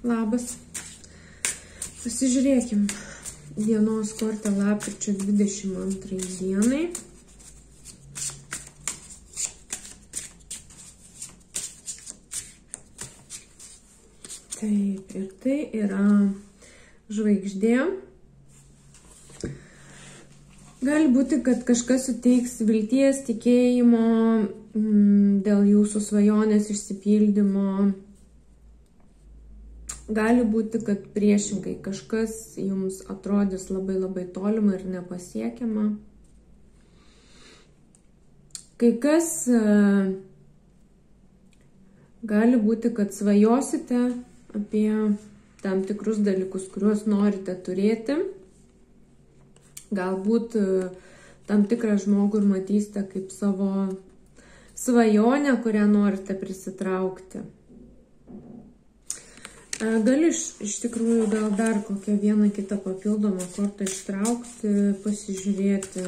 labas. Pasižiūrėkim dienos kortą lapkričio 22 dienai. Taip, ir tai yra žvaigždė. Gali būti, kad kažkas suteiks vilties, tikėjimo dėl jūsų svajonės išsipildymo. Gali būti, kad priešingai kažkas jums atrodys labai tolima ir nepasiekiama. Kai kas gali būti, kad svajosite apie tam tikrus dalykus, kuriuos norite turėti. Galbūt tam tikrą žmogų ir matysite kaip savo svajonę, kurią norite prisitraukti. Galiu iš tikrųjų gal dar kokią vieną kitą papildomą kortą ištraukti, pasižiūrėti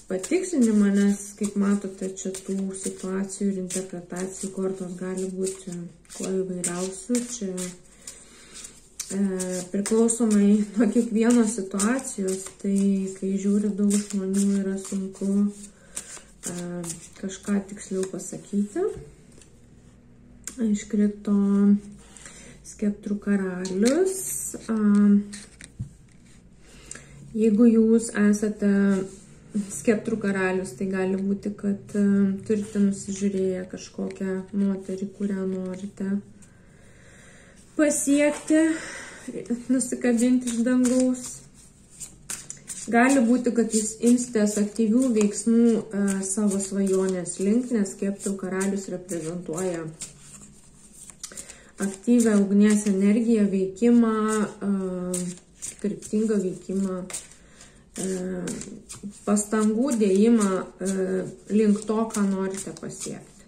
patikslinimą, nes, kaip matote, čia tų situacijų ir interpretacijų kortos gali būti kuo įvairiausių. Čia priklausomai nuo kiekvienos situacijos, tai kai žiūri daug žmonių, yra sunku kažką tiksliau pasakyti. Iškrito skeptrų karalius. Jeigu jūs esate skeptrų karalius, tai gali būti, kad turite nusižiūrėję kažkokią moterį, kurią norite pasiekti, nusikabinti iš dangaus. Gali būti, kad jūs imsitės aktyvių veiksmų savo svajonės link, nes skeptrų karalius reprezentuoja aktyvę ugnies energiją, veikimą, kryptingą veikimą, pastangų dėjimą link to, ką norite pasiekti.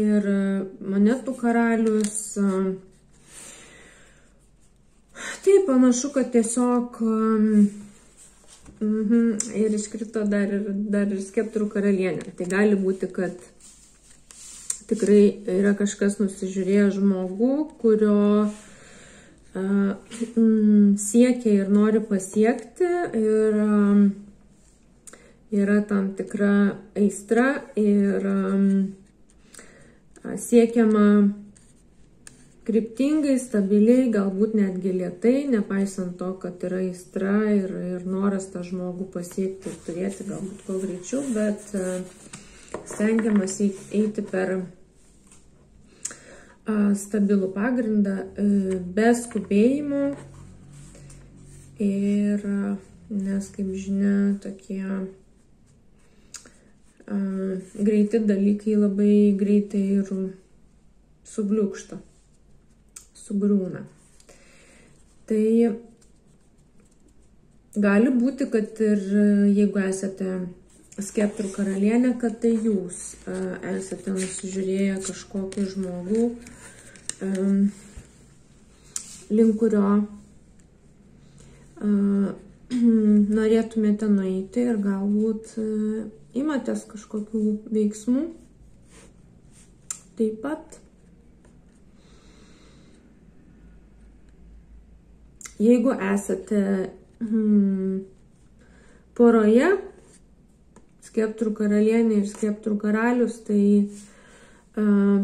Ir monetų karalius, tai panašu, kad tiesiog ir iškrito dar ir skeptrų karalienė. Tai gali būti, kad tikrai yra kažkas nusižiūrėjo žmogų, kurio siekia ir nori pasiekti, ir yra tam tikra aistra ir siekiama kryptingai, stabiliai, galbūt netgi lėtai, nepaisant to, kad yra aistra ir noras tą žmogų pasiekti ir turėti galbūt kuo greičiau, bet stengiamas eiti per stabilų pagrindą, be skubėjimo, ir nes, kaip žinia, tokie greiti dalykai labai greitai ir subliūkšta, sugriūna. Tai gali būti, kad ir jeigu esate skeptrų karalienė, kad tai jūs esate nusižiūrėję kažkokį žmogų, link kurio norėtumėte nueiti ir galbūt imatės kažkokių veiksmų. Taip pat, jeigu esate poroje, skeptrų karalienė ir skeptrų karalius, tai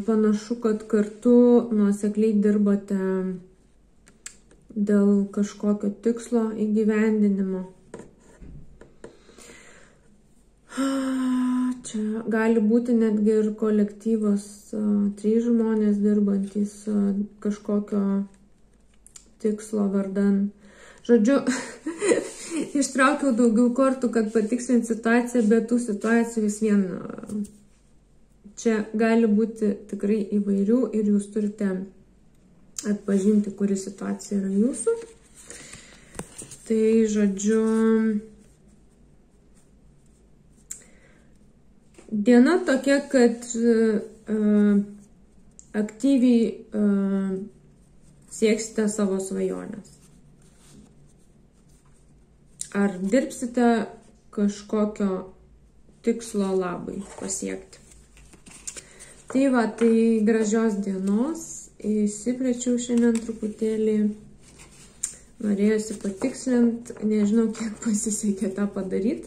panašu, kad kartu nuosekliai dirbate dėl kažkokio tikslo įgyvendinimo. Čia gali būti netgi ir kolektyvas, 3 žmonės dirbantys kažkokio tikslo vardan. Žodžiu, ištraukiau daugiau kortų, kad patikslinti situaciją, bet tų situacijų vis vien čia gali būti tikrai įvairių ir jūs turite atpažinti, kuri situacija yra jūsų. Tai, žodžiu, diena tokia, kad aktyviai sieksite savo svajonės. Ar dirbsite kažkokio tikslo labai pasiekti. Tai va, tai gražios dienos, įsiplečiau šiandien truputėlį, norėjusi patikslinti, nežinau, kiek pasisekė tą padaryti,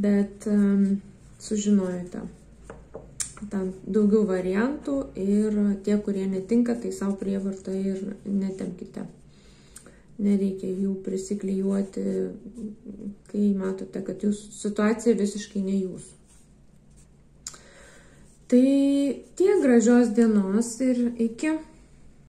bet sužinojote. Ten daugiau variantų ir tie, kurie netinka, tai savo prievartą ir netempkite. Nereikia jų prisiklijuoti, kai matote, kad jūsų situacija visiškai ne jūsų. Tai tiek, gražios dienos ir iki.